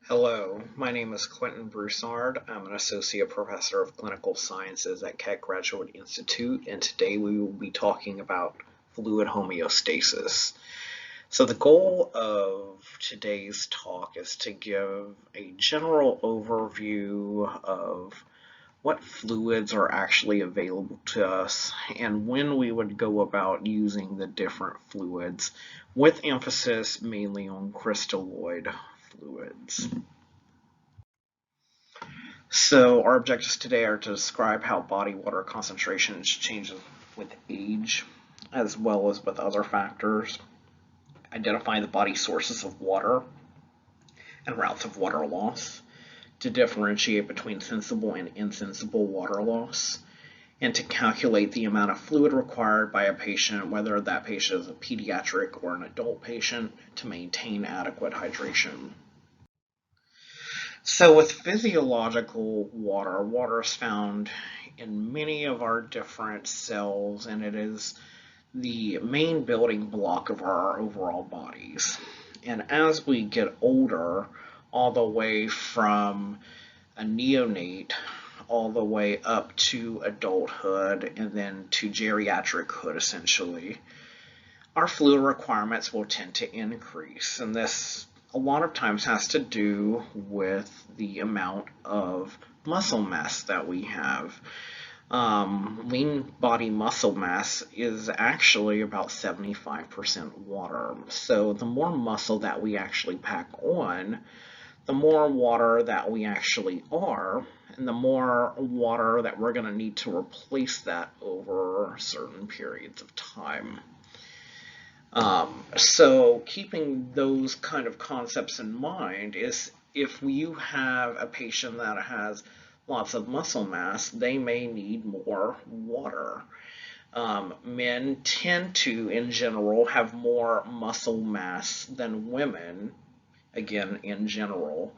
Hello, my name is Quentin Broussard. I'm an Associate Professor of Clinical Sciences at Keck Graduate Institute, and today we will be talking about fluid homeostasis. So the goal of today's talk is to give a general overview of what fluids are actually available to us and when we would go about using the different fluids, with emphasis mainly on crystalloid fluids. So our objectives today are to describe how body water concentration changes with age, as well as with other factors, identify the body sources of water and routes of water loss, to differentiate between sensible and insensible water loss, and to calculate the amount of fluid required by a patient, whether that patient is a pediatric or an adult patient, to maintain adequate hydration. So with physiological water, water is found in many of our different cells, and it is the main building block of our overall bodies. And as we get older, all the way from a neonate all the way up to adulthood and then to geriatrichood essentially, our fluid requirements will tend to increase. And this a lot of times has to do with the amount of muscle mass that we have. Lean body muscle mass is actually about 75% water. So the more muscle that we actually pack on, the more water that we actually are, and the more water that we're going to need to replace that over certain periods of time. So keeping those kind of concepts in mind is if you have a patient that has lots of muscle mass, they may need more water. Men tend to, in general, have more muscle mass than women, again, in general.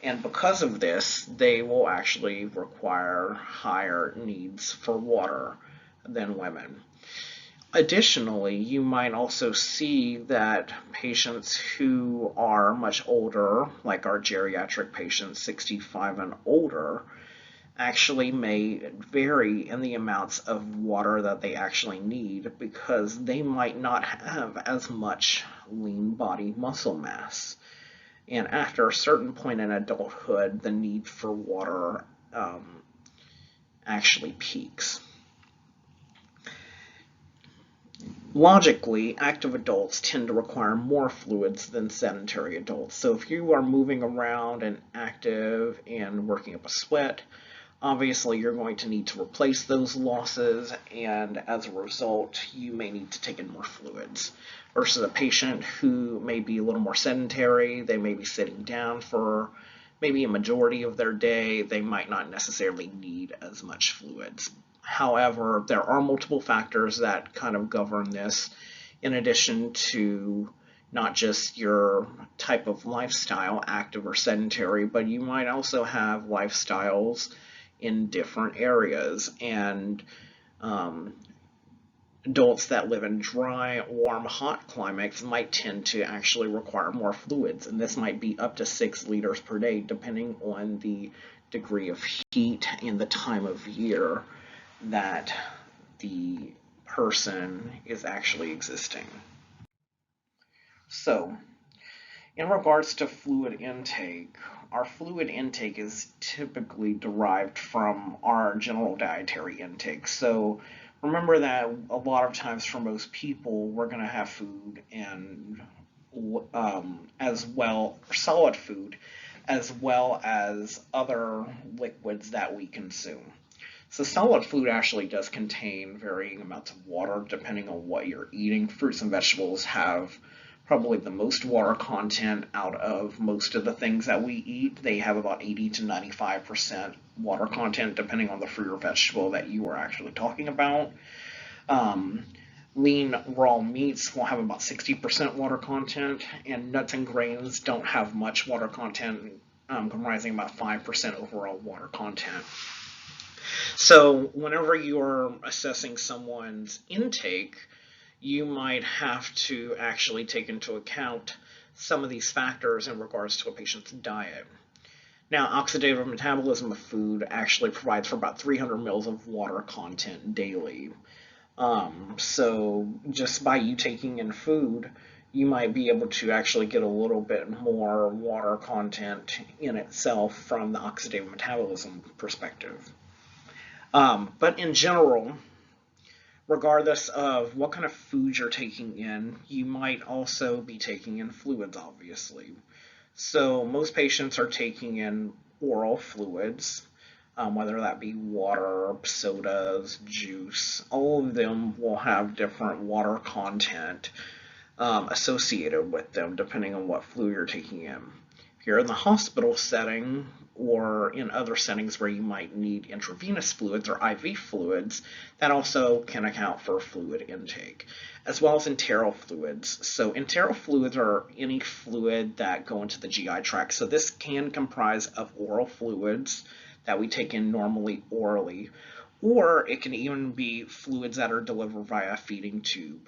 And because of this, they will actually require higher needs for water than women. Additionally, you might also see that patients who are much older, like our geriatric patients, 65 and older, actually may vary in the amounts of water that they actually need because they might not have as much lean body muscle mass. And after a certain point in adulthood, the need for water actually peaks. Logically, active adults tend to require more fluids than sedentary adults. So if you are moving around and active and working up a sweat, obviously you're going to need to replace those losses, and as a result, you may need to take in more fluids. Versus a patient who may be a little more sedentary, they may be sitting down for maybe a majority of their day, they might not necessarily need as much fluids. However, there are multiple factors that kind of govern this, in addition to not just your type of lifestyle, active or sedentary, but you might also have lifestyles in different areas. And adults that live in dry, warm, hot climates might tend to actually require more fluids, and this might be up to 6 liters per day, depending on the degree of heat and the time of year that the person is actually existing. So, in regards to fluid intake, our fluid intake is typically derived from our general dietary intake. So, remember that a lot of times for most people, we're going to have food and as well, solid food, as well as other liquids that we consume. So solid food actually does contain varying amounts of water depending on what you're eating. Fruits and vegetables have probably the most water content out of most of the things that we eat. They have about 80 to 95% water content depending on the fruit or vegetable that you are actually talking about. Lean raw meats will have about 60% water content, and nuts and grains don't have much water content, comprising about 5% overall water content. So whenever you're assessing someone's intake, you might have to actually take into account some of these factors in regards to a patient's diet. Now, oxidative metabolism of food actually provides for about 300 mils of water content daily. So just by you taking in food, you might be able to actually get a little bit more water content in itself from the oxidative metabolism perspective. But in general, regardless of what kind of food you're taking in, you might also be taking in fluids, obviously. So most patients are taking in oral fluids, whether that be water, sodas, juice. All of them will have different water content associated with them, depending on what fluid you're taking in. If you're in the hospital setting or in other settings where you might need intravenous fluids or IV fluids, that also can account for fluid intake, as well as enteral fluids. So enteral fluids are any fluid that go into the GI tract. So this can comprise of oral fluids that we take in normally orally, or it can even be fluids that are delivered via a feeding tube.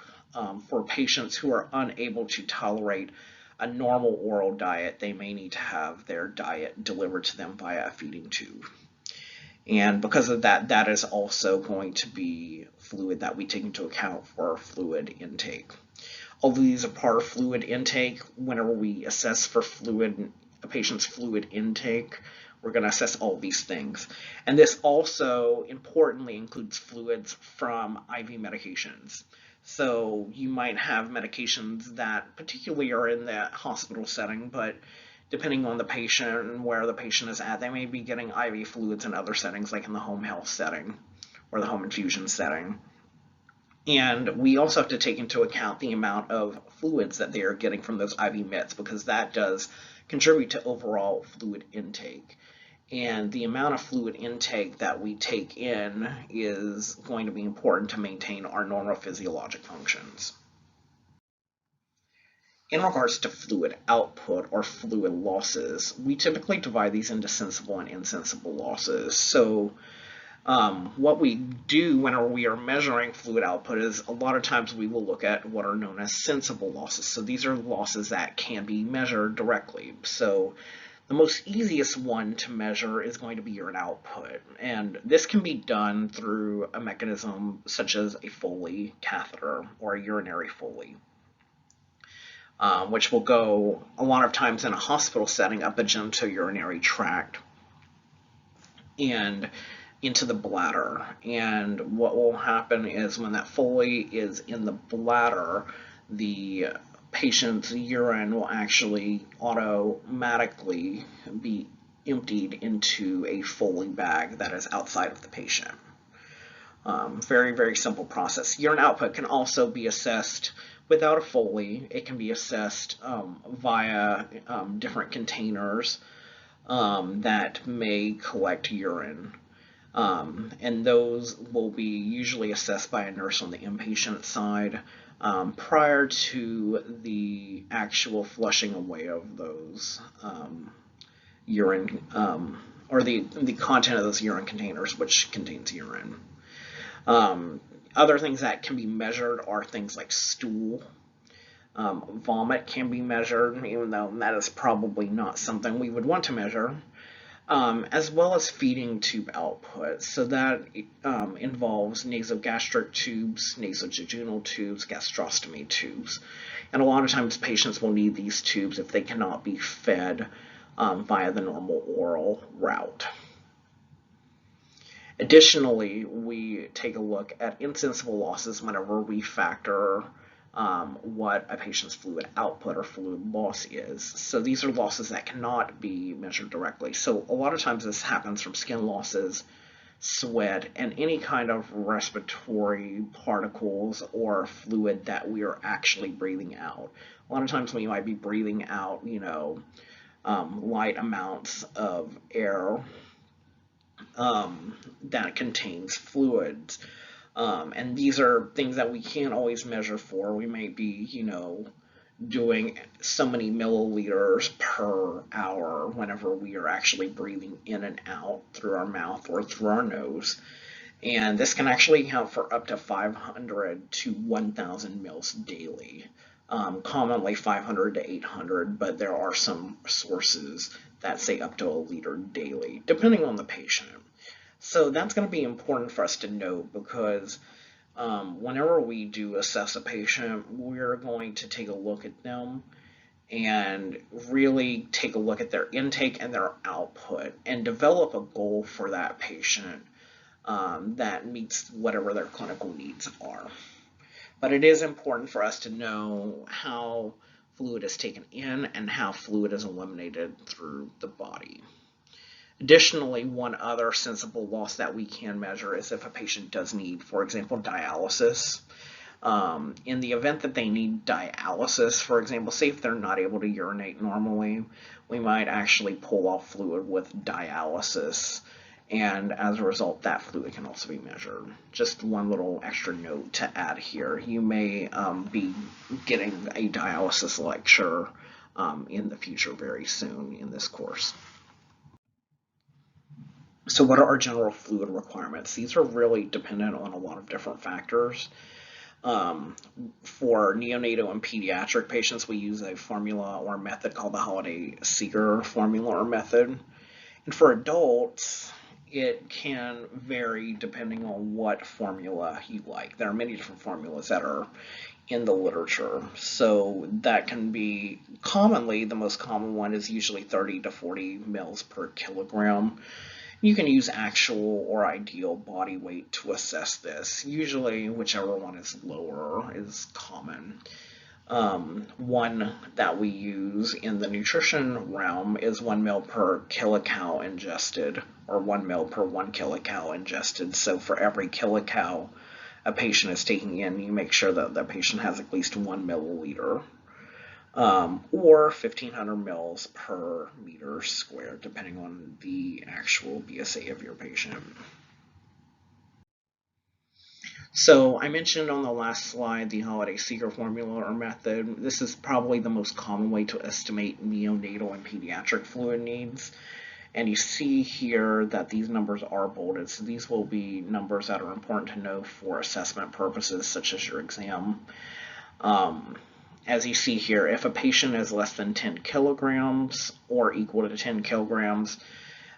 For patients who are unable to tolerate a normal oral diet, they may need to have their diet delivered to them via a feeding tube. And because of that, that is also going to be fluid that we take into account for our fluid intake. Although these are part of fluid intake, whenever we assess for a patient's fluid intake, we're going to assess all these things. And this also importantly includes fluids from IV medications. So you might have medications that particularly are in the hospital setting, but depending on the patient and where the patient is at, they may be getting IV fluids in other settings, like in the home health setting or the home infusion setting. And we also have to take into account the amount of fluids that they are getting from those IV meds, because that does contribute to overall fluid intake. And the amount of fluid intake that we take in is going to be important to maintain our normal physiologic functions. In regards to fluid output or fluid losses, we typically divide these into sensible and insensible losses. So what we do whenever we are measuring fluid output is a lot of times we will look at what are known as sensible losses. So these are losses that can be measured directly. So the most easiest one to measure is going to be urine output, and this can be done through a mechanism such as a Foley catheter or a urinary Foley, which will go a lot of times in a hospital setting up a genitourinary tract and into the bladder. And what will happen is when that Foley is in the bladder, the patient's urine will actually automatically be emptied into a Foley bag that is outside of the patient. Very, very simple process. Urine output can also be assessed without a Foley. It can be assessed via different containers that may collect urine. And those will be usually assessed by a nurse on the inpatient side prior to the actual flushing away of those urine or the content of those urine containers, which contains urine. Other things that can be measured are things like stool. Vomit can be measured, even though that is probably not something we would want to measure. As well as feeding tube output. So that involves nasogastric tubes, nasojejunal tubes, gastrostomy tubes. And a lot of times patients will need these tubes if they cannot be fed via the normal oral route. Additionally, we take a look at insensible losses whenever we factor what a patient's fluid output or fluid loss is. So these are losses that cannot be measured directly. So a lot of times this happens from skin losses, sweat, and any kind of respiratory particles or fluid that we are actually breathing out. A lot of times we might be breathing out, light amounts of air that contains fluids. And these are things that we can't always measure for. We may be, doing so many milliliters per hour whenever we are actually breathing in and out through our mouth or through our nose. And this can actually account for up to 500 to 1,000 mils daily commonly 500 to 800, but there are some sources that say up to a liter daily, depending on the patient. So that's going to be important for us to know because whenever we do assess a patient, we're going to take a look at them and really take a look at their intake and their output and develop a goal for that patient that meets whatever their clinical needs are. But it is important for us to know how fluid is taken in and how fluid is eliminated through the body. Additionally, one other sensible loss that we can measure is if a patient does need, for example, dialysis. In the event that they need dialysis, for example, say if they're not able to urinate normally, we might actually pull off fluid with dialysis, and as a result, that fluid can also be measured. Just one little extra note to add here. You may be getting a dialysis lecture in the future very soon in this course. So what are our general fluid requirements? These are really dependent on a lot of different factors. For neonatal and pediatric patients, we use a formula or method called the Holiday-Seeger formula or method. And for adults, it can vary depending on what formula you like. There are many different formulas that are in the literature. So that can be commonly, the most common one is usually 30 to 40 mils per kilogram. You can use actual or ideal body weight to assess this. Usually, whichever one is lower is common. One that we use in the nutrition realm is 1 mil per kilocal ingested, or 1 mil per 1 kilocal ingested. So for every kilocal a patient is taking in, you make sure that the patient has at least 1 milliliter. Or 1,500 mils per meter squared, depending on the actual BSA of your patient. So I mentioned on the last slide the Holiday-Seeger formula or method. This is probably the most common way to estimate neonatal and pediatric fluid needs. And you see here that these numbers are bolded. So these will be numbers that are important to know for assessment purposes, such as your exam. As you see here, if a patient is less than 10 kilograms or equal to 10 kilograms,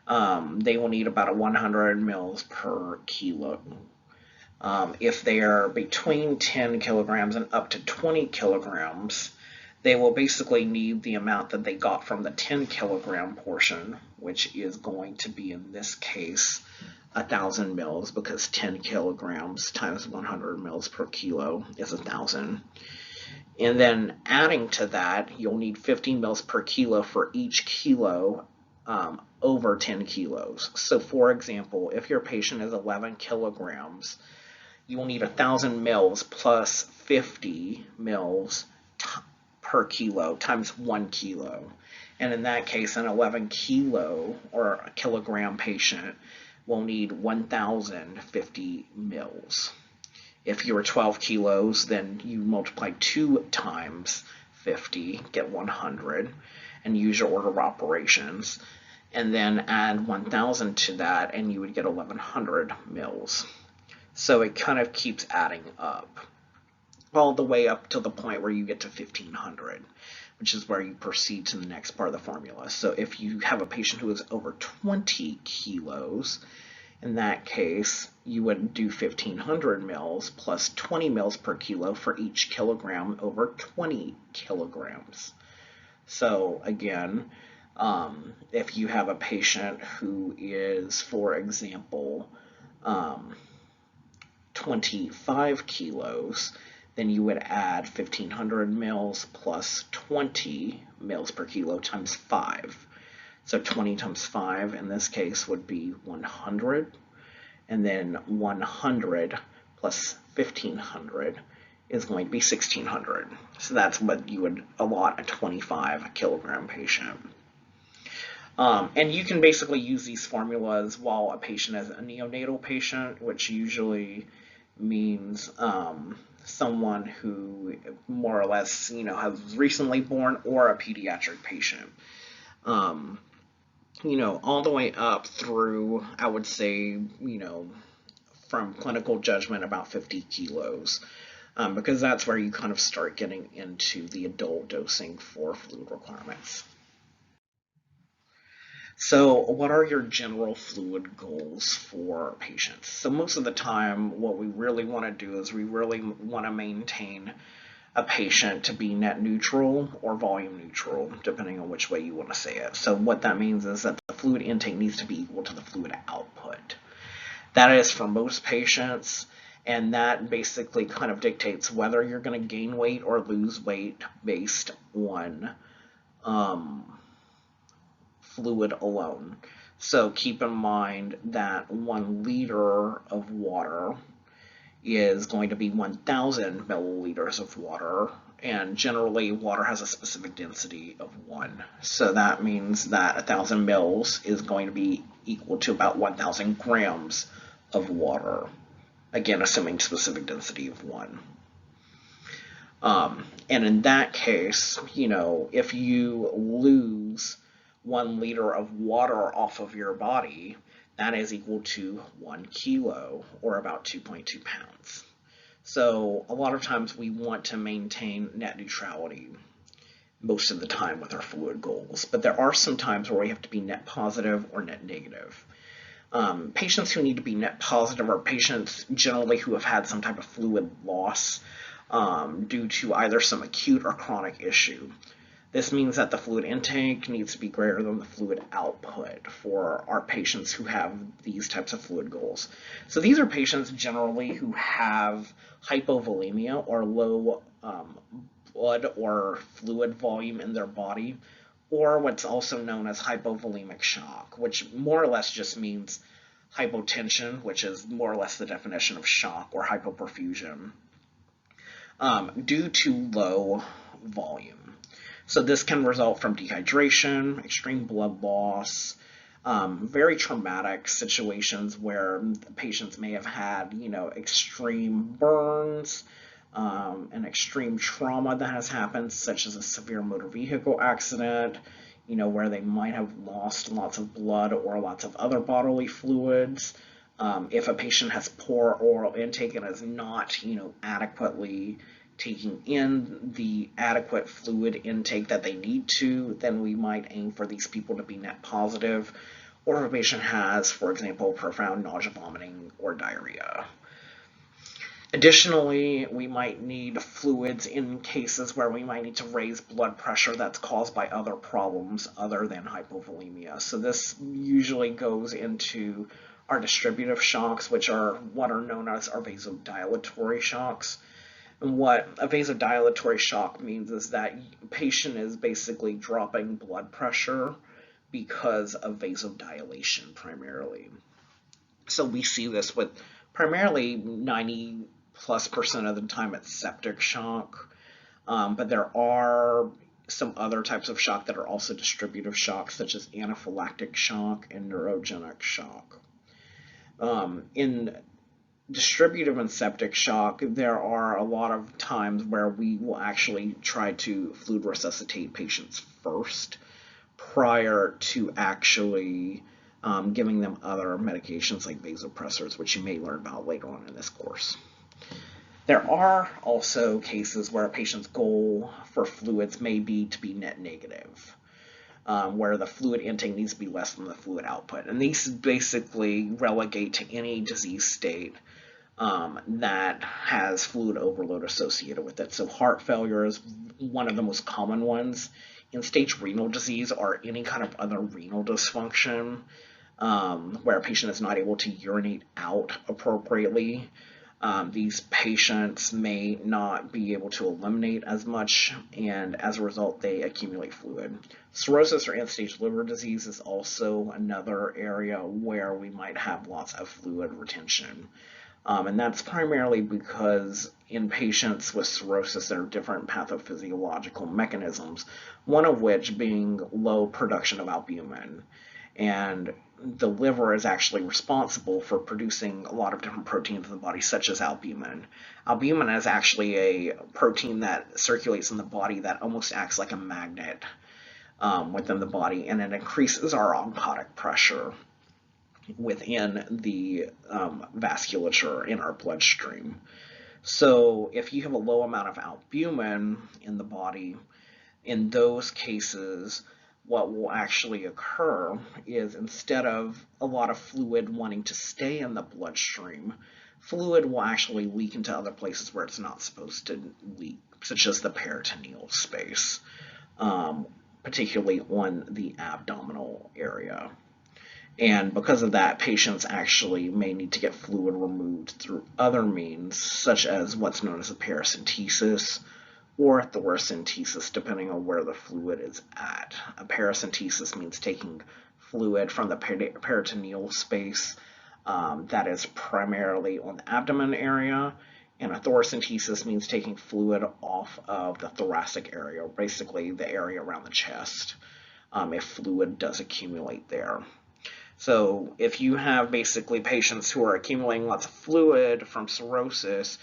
they will need about 100 mils per kilo. If they are between 10 kilograms and up to 20 kilograms, they will basically need the amount that they got from the 10 kilogram portion, which is going to be, in this case, 1,000 mils, because 10 kilograms times 100 mils per kilo is 1,000. And then adding to that, you'll need 15 mils per kilo for each kilo over 10 kilos. So for example, if your patient is 11 kilograms, you will need 1,000 mils plus 50 mils per kilo times 1 kilo. And in that case, an 11 kilo or a kilogram patient will need 1,050 mils. If you were 12 kilos, then you multiply 2 times 50, get 100, and use your order of operations. And then add 1,000 to that, and you would get 1,100 mils. So it kind of keeps adding up, all the way up to the point where you get to 1,500, which is where you proceed to the next part of the formula. So if you have a patient who is over 20 kilos, in that case, you would do 1,500 mils plus 20 mils per kilo for each kilogram over 20 kilograms. So again, if you have a patient who is, for example, 25 kilos, then you would add 1,500 mils plus 20 mils per kilo times 5. So 20 times 5 in this case would be 100, and then 100 plus 1,500 is going to be 1,600. So that's what you would allot a 25 kilogram patient. And you can basically use these formulas while a patient is a neonatal patient, which usually means someone who more or less, has recently born, or a pediatric patient. All the way up through, I would say, from clinical judgment, about 50 kilos. because that's where you kind of start getting into the adult dosing for fluid requirements. So, what are your general fluid goals for patients? So, most of the time, what we really want to do is we really want to maintain a patient to be net neutral or volume neutral, depending on which way you want to say it. So, what that means is that the fluid intake needs to be equal to the fluid output. That is for most patients, and that basically kind of dictates whether you're going to gain weight or lose weight based on um, fluid alone. So keep in mind that 1 liter of water is going to be 1,000 milliliters of water, and generally water has a specific density of 1. So that means that 1,000 mils is going to be equal to about 1,000 grams of water. Again, assuming specific density of 1. And in that case, if you lose 1 liter of water off of your body, that is equal to 1 kilo, or about 2.2 pounds. So a lot of times we want to maintain net neutrality most of the time with our fluid goals, but there are some times where we have to be net positive or net negative. Patients who need to be net positive are patients generally who have had some type of fluid loss due to either some acute or chronic issue. This means that the fluid intake needs to be greater than the fluid output for our patients who have these types of fluid goals. So these are patients generally who have hypovolemia, or low blood or fluid volume in their body, or what's also known as hypovolemic shock, which more or less just means hypotension, which is more or less the definition of shock, or hypoperfusion, due to low volume. So this can result from dehydration, extreme blood loss, very traumatic situations where patients may have had, extreme burns, and extreme trauma that has happened, such as a severe motor vehicle accident, where they might have lost lots of blood or lots of other bodily fluids. If a patient has poor oral intake and is not, adequately taking in the adequate fluid intake that they need to, then we might aim for these people to be net positive. Or if a patient has, for example, profound nausea, vomiting, or diarrhea. Additionally, we might need fluids in cases where we might need to raise blood pressure that's caused by other problems other than hypovolemia. So this usually goes into our distributive shocks, which are what are known as our vasodilatory shocks. And what a vasodilatory shock means is that the patient is basically dropping blood pressure because of vasodilation primarily. So we see this with primarily 90+% of the time it's septic shock, but there are some other types of shock that are also distributive shocks, such as anaphylactic shock and neurogenic shock. In distributive and septic shock, there are a lot of times where we will actually try to fluid resuscitate patients first prior to actually giving them other medications like vasopressors, which you may learn about later on in this course. There are also cases where a patient's goal for fluids may be to be net negative, where the fluid intake needs to be less than the fluid output. And these basically relegate to any disease state that has fluid overload associated with it. So heart failure is one of the most common ones. In-stage renal disease, or any kind of other renal dysfunction, where a patient is not able to urinate out appropriately. These patients may not be able to eliminate as much, and as a result, they accumulate fluid. Cirrhosis or end-stage liver disease is also another area where we might have lots of fluid retention. And that's primarily because in patients with cirrhosis, there are different pathophysiological mechanisms, one of which being low production of albumin. And the liver is actually responsible for producing a lot of different proteins in the body, such as albumin. Albumin is actually a protein that circulates in the body that almost acts like a magnet within the body, and it increases our oncotic pressure within the vasculature in our bloodstream. So if you have a low amount of albumin in the body, in those cases, what will actually occur is instead of a lot of fluid wanting to stay in the bloodstream, fluid will actually leak into other places where it's not supposed to leak, such as the peritoneal space, um, particularly on the abdominal area. And because of that, patients actually may need to get fluid removed through other means, such as what's known as a paracentesis or thoracentesis, depending on where the fluid is at. A paracentesis means taking fluid from the peritoneal space that is primarily on the abdomen area, and a thoracentesis means taking fluid off of the thoracic area, basically the area around the chest, if fluid does accumulate there. So if you have basically patients who are accumulating lots of fluid from cirrhosis,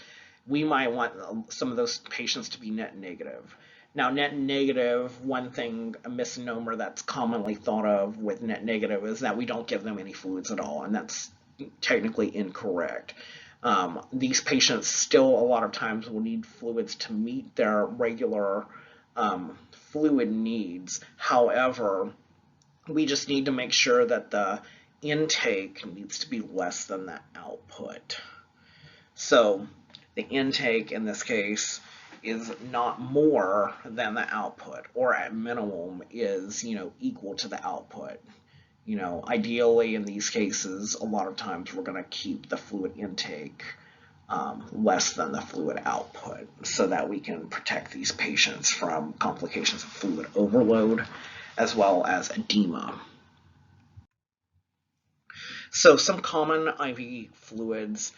we might want some of those patients to be net negative. Now, net negative, one thing, a misnomer that's commonly thought of with net negative is that we don't give them any fluids at all, and that's technically incorrect. These patients still a lot of times will need fluids to meet their regular fluid needs. However, we just need to make sure that the intake needs to be less than the output. So the intake in this case is not more than the output, or at minimum is, equal to the output. Ideally in these cases, a lot of times we're going to keep the fluid intake less than the fluid output so that we can protect these patients from complications of fluid overload as well as edema. So some common IV fluids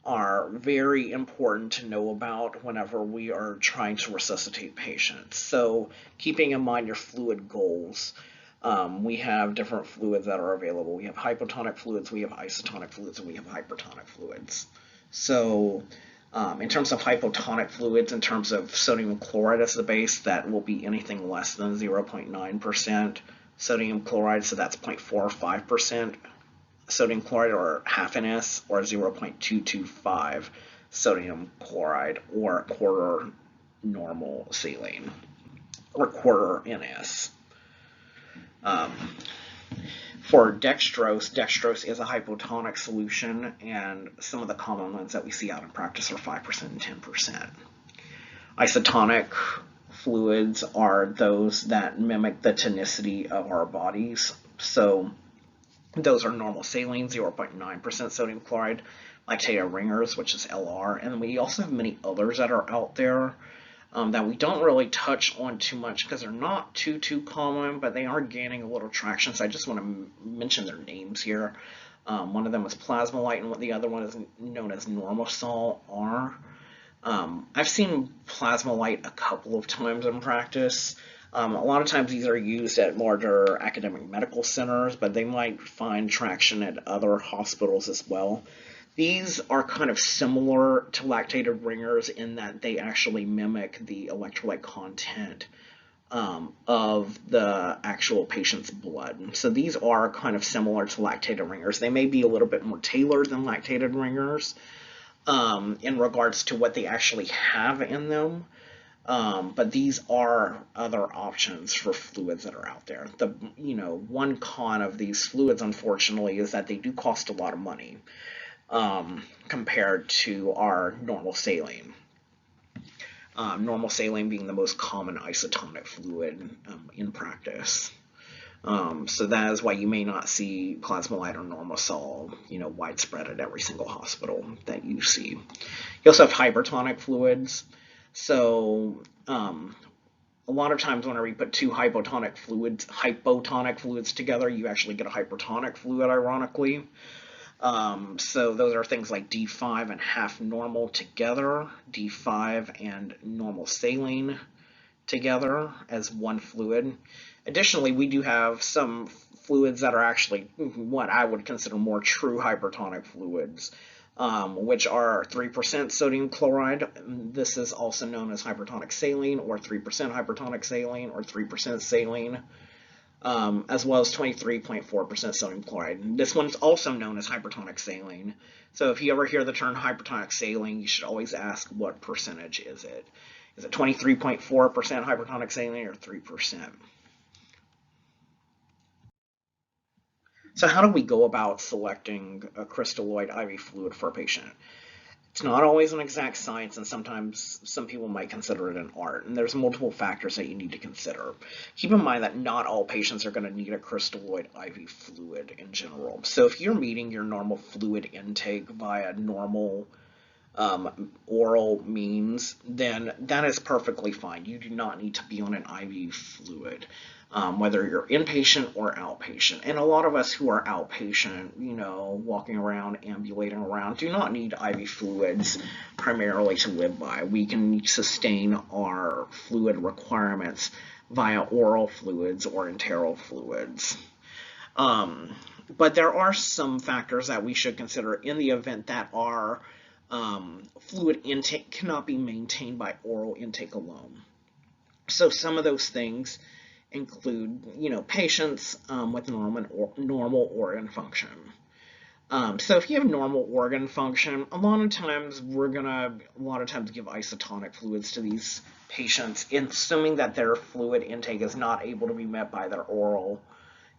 are very important to know about whenever we are trying to resuscitate patients. So keeping in mind your fluid goals, we have different fluids that are available. We have hypotonic fluids, we have isotonic fluids, and we have hypertonic fluids. So in terms of hypotonic fluids, in terms of sodium chloride as the base, that will be anything less than 0.9% sodium chloride, so that's 0.45% sodium chloride, or half NS, or 0.225 sodium chloride, or quarter normal saline, or quarter NS. For dextrose is a hypotonic solution, and some of the common ones that we see out in practice are 5% and 10%. Isotonic fluids are those that mimic the tonicity of our bodies. So those are normal saline, 0.9% sodium chloride, lactated ringers, which is LR, and we also have many others that are out there that we don't really touch on too much because they're not too common, but they are gaining a little traction, so I just want to mention their names here. One of them is Plasmolite, and the other one is known as Normosol R. I've seen Plasmolite a couple of times in practice. A lot of times these are used at larger academic medical centers, but they might find traction at other hospitals as well. These are kind of similar to lactated ringers in that they actually mimic the electrolyte content of the actual patient's blood. So these are kind of similar to lactated ringers. They may be a little bit more tailored than lactated ringers in regards to what they actually have in them. But these are other options for fluids that are out there. The one con of these fluids, unfortunately, is that they do cost a lot of money compared to our normal saline. Normal saline being the most common isotonic fluid in practice. So that is why you may not see Plasmolite or Normosol, widespread at every single hospital that you see. You also have hypertonic fluids. So a lot of times whenever you put two hypotonic fluids together, you actually get a hypertonic fluid, ironically. So those are things like D5 and half normal together, D5 and normal saline together as one fluid. Additionally, we do have some fluids that are actually what I would consider more true hypertonic fluids, which are 3% sodium chloride. This is also known as hypertonic saline, or 3% hypertonic saline, or 3% saline. as well as 23.4% sodium chloride. And this one's also known as hypertonic saline. So if you ever hear the term hypertonic saline, you should always ask what percentage is it. Is it 23.4% hypertonic saline or 3%? So how do we go about selecting a crystalloid IV fluid for a patient? It's not always an exact science, and sometimes some people might consider it an art, and there's multiple factors that you need to consider. Keep in mind that not all patients are going to need a crystalloid IV fluid in general. So if you're meeting your normal fluid intake via normal oral means, then that is perfectly fine. You do not need to be on an IV fluid, whether you're inpatient or outpatient. And a lot of us who are outpatient, walking around, ambulating around, do not need IV fluids primarily to live by. We can sustain our fluid requirements via oral fluids or enteral fluids. But there are some factors that we should consider in the event that our fluid intake cannot be maintained by oral intake alone. So some of those things include, patients with normal organ function. So if you have normal organ function, a lot of times give isotonic fluids to these patients, assuming that their fluid intake is not able to be met by their oral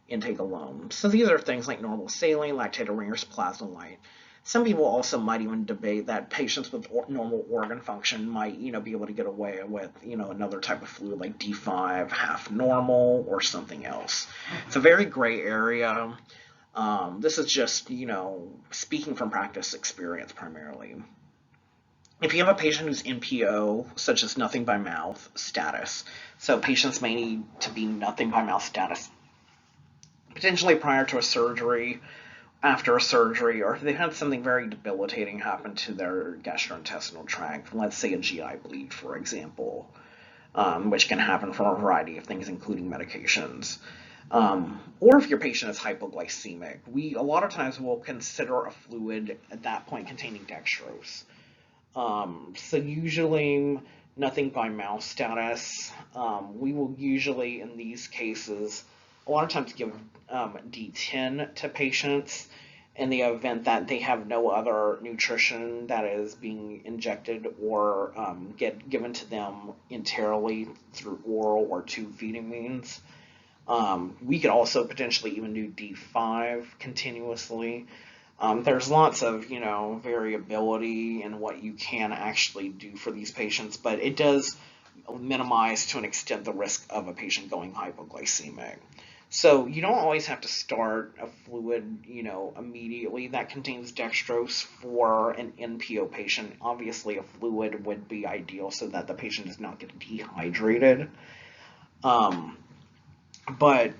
intake alone. So these are things like normal saline, lactated ringers, plasma light. Some people also might even debate that patients with normal organ function might, be able to get away with, another type of fluid like D5, half normal, or something else. It's a very gray area. This is just, speaking from practice experience primarily. If you have a patient who's NPO, such as nothing by mouth status, so patients may need to be nothing by mouth status, potentially prior to a surgery, after a surgery, or if they've had something very debilitating happen to their gastrointestinal tract, let's say a GI bleed, for example, which can happen from a variety of things, including medications. Or if your patient is hypoglycemic, we a lot of times will consider a fluid at that point containing dextrose. So usually nothing by mouth status. We will usually, in these cases, a lot of times give D10 to patients in the event that they have no other nutrition that is being injected or given to them enterally through oral or tube feeding means. We could also potentially even do D5 continuously. There's lots of, variability in what you can actually do for these patients, but it does minimize to an extent the risk of a patient going hypoglycemic. So you don't always have to start a fluid, immediately that contains dextrose for an NPO patient. Obviously, a fluid would be ideal so that the patient does not get dehydrated. But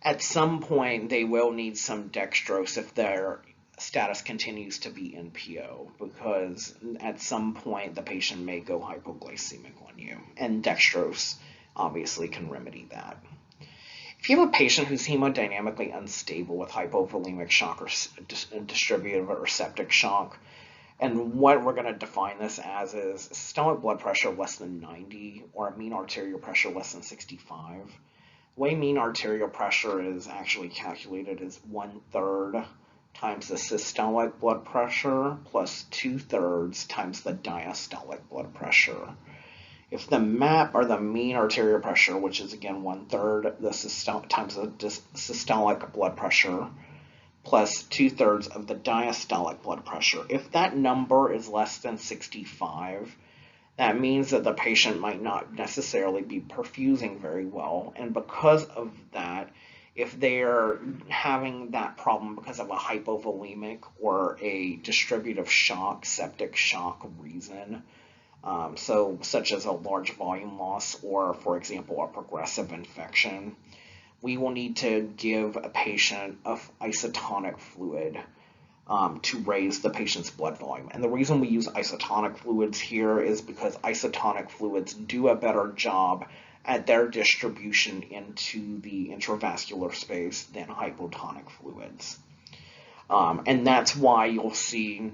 at some point, they will need some dextrose if their status continues to be NPO, because at some point the patient may go hypoglycemic on you, and dextrose obviously can remedy that. If you have a patient who's hemodynamically unstable with hypovolemic shock or distributive or septic shock, and what we're going to define this as is systolic blood pressure less than 90 or a mean arterial pressure less than 65. The way mean arterial pressure is actually calculated is 1/3 times the systolic blood pressure plus 2/3 times the diastolic blood pressure. If the MAP, or the mean arterial pressure, which is again 1/3 times the systolic blood pressure plus 2/3 of the diastolic blood pressure, if that number is less than 65, that means that the patient might not necessarily be perfusing very well. And because of that, if they're having that problem because of a hypovolemic or a distributive shock, septic shock reason, such as a large volume loss or, for example, a progressive infection, we will need to give a patient of isotonic fluid to raise the patient's blood volume. And the reason we use isotonic fluids here is because isotonic fluids do a better job at their distribution into the intravascular space than hypotonic fluids. And that's why you'll see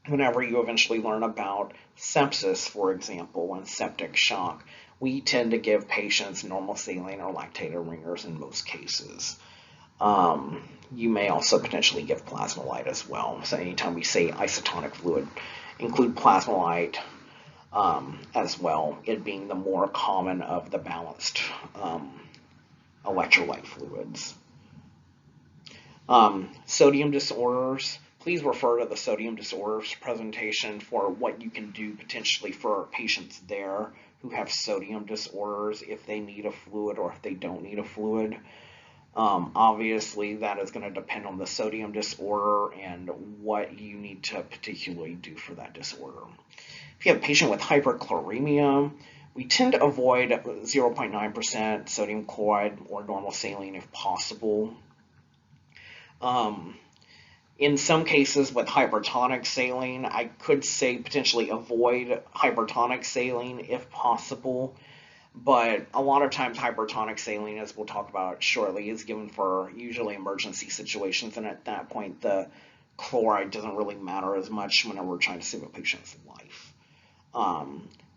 whenever you eventually learn about sepsis, for example, and septic shock, we tend to give patients normal saline or lactated ringers in most cases. You may also potentially give plasma-lyte as well. So anytime we say isotonic fluid, include plasma-lyte as well, it being the more common of the balanced electrolyte fluids. Sodium disorders. Please refer to the sodium disorders presentation for what you can do potentially for patients there who have sodium disorders, if they need a fluid or if they don't need a fluid. Obviously, that is going to depend on the sodium disorder and what you need to particularly do for that disorder. If you have a patient with hyperchloremia, we tend to avoid 0.9% sodium chloride or normal saline if possible. In some cases with hypertonic saline, I could say potentially avoid hypertonic saline if possible. But a lot of times hypertonic saline, as we'll talk about shortly, is given for usually emergency situations. And at that point, the chloride doesn't really matter as much whenever we're trying to save a patient's life.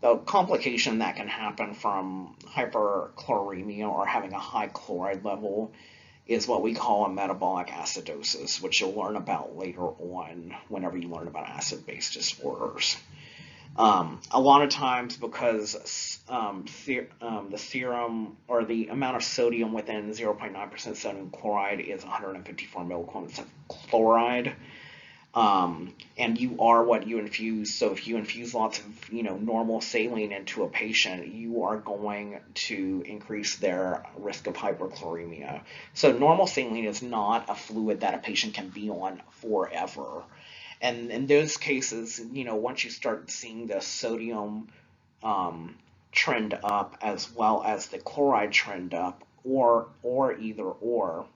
The complication that can happen from hyperchloremia or having a high chloride level is what we call a metabolic acidosis, which you'll learn about later on whenever you learn about acid-base disorders. A lot of times, because the serum or the amount of sodium within 0.9% sodium chloride is 154 milliequivalents of chloride, and you are what you infuse. So if you infuse lots of normal saline into a patient, you are going to increase their risk of hyperchloremia. So normal saline is not a fluid that a patient can be on forever. And in those cases, once you start seeing the sodium trend up as well as the chloride trend up, or either or,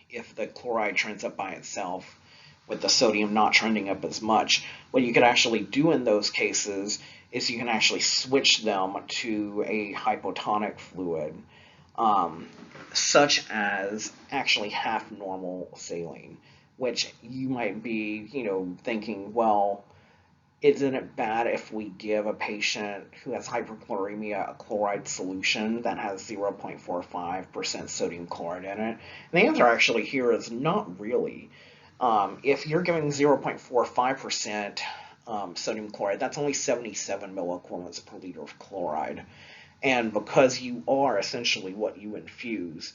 if the chloride trends up by itself with the sodium not trending up as much, what you could actually do in those cases is you can actually switch them to a hypotonic fluid, such as actually half normal saline, which you might be, thinking, well, isn't it bad if we give a patient who has hyperchloremia a chloride solution that has 0.45% sodium chloride in it? And the answer actually here is not really. If you're giving 0.45% sodium chloride, that's only 77 milliequivalents per liter of chloride. And because you are essentially what you infuse,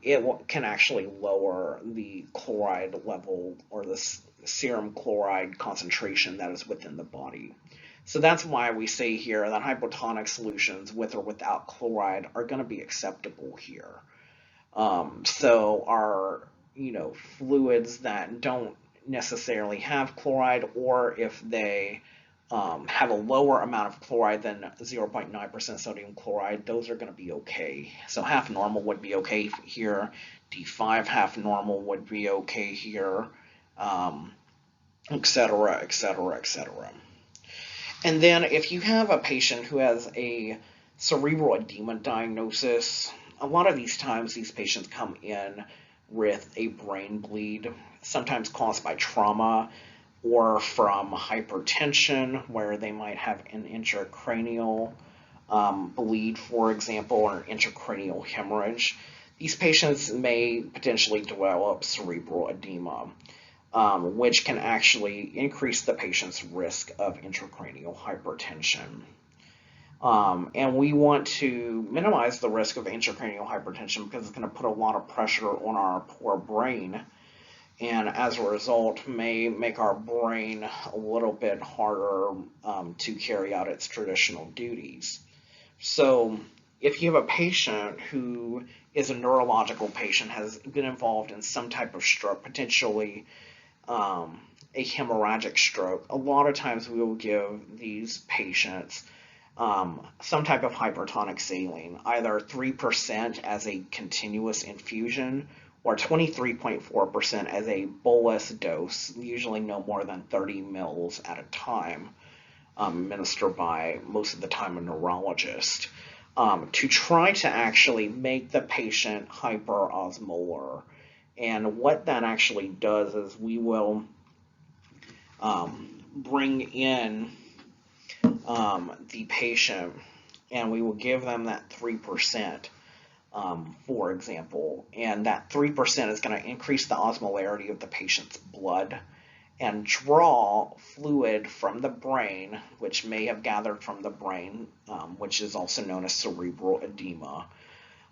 it can actually lower the chloride level or the serum chloride concentration that is within the body. So that's why we say here that hypotonic solutions with or without chloride are going to be acceptable here. So our fluids that don't necessarily have chloride, or if they have a lower amount of chloride than 0.9% sodium chloride, those are going to be okay. So half normal would be okay here. D5 half normal would be okay here, etc., etc., etc. And then if you have a patient who has a cerebral edema diagnosis, a lot of these times these patients come in with a brain bleed, sometimes caused by trauma or from hypertension, where they might have an intracranial bleed, for example, or an intracranial hemorrhage. These patients may potentially develop cerebral edema, which can actually increase the patient's risk of intracranial hypertension. And we want to minimize the risk of intracranial hypertension because it's going to put a lot of pressure on our poor brain, and as a result may make our brain a little bit harder to carry out its traditional duties. So if you have a patient who is a neurological patient, has been involved in some type of stroke, potentially a hemorrhagic stroke, a lot of times we will give these patients some type of hypertonic saline, either 3% as a continuous infusion or 23.4% as a bolus dose, usually no more than 30 mils at a time, administered by most of the time a neurologist, to try to actually make the patient hyperosmolar. And what that actually does is we will bring in the patient and we will give them that 3%, for example, and that 3% is going to increase the osmolarity of the patient's blood and draw fluid from the brain, which may have gathered from the brain, which is also known as cerebral edema,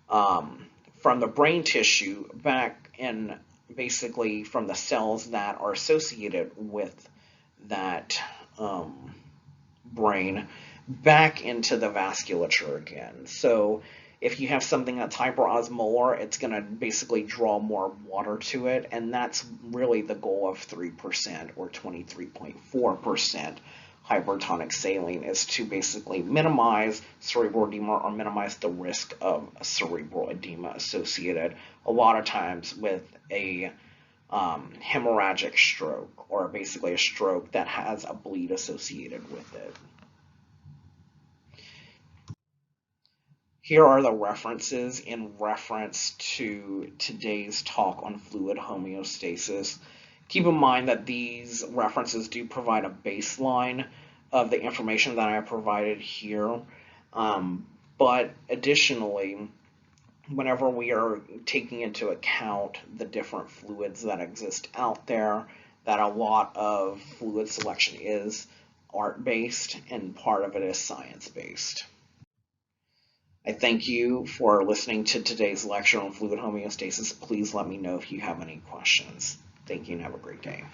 from the brain tissue back in, basically from the cells that are associated with that brain, back into the vasculature again. So if you have something that's hyperosmolar, it's going to basically draw more water to it, and that's really the goal of 3% or 23.4% hypertonic saline, is to basically minimize cerebral edema or minimize the risk of cerebral edema associated a lot of times with a hemorrhagic stroke, or basically a stroke that has a bleed associated with it. Here are the references in reference to today's talk on fluid homeostasis. Keep in mind that these references do provide a baseline of the information that I provided here, but additionally, whenever we are taking into account the different fluids that exist out there, that a lot of fluid selection is art-based and part of it is science-based. I thank you for listening to today's lecture on fluid homeostasis. Please let me know if you have any questions. Thank you and have a great day.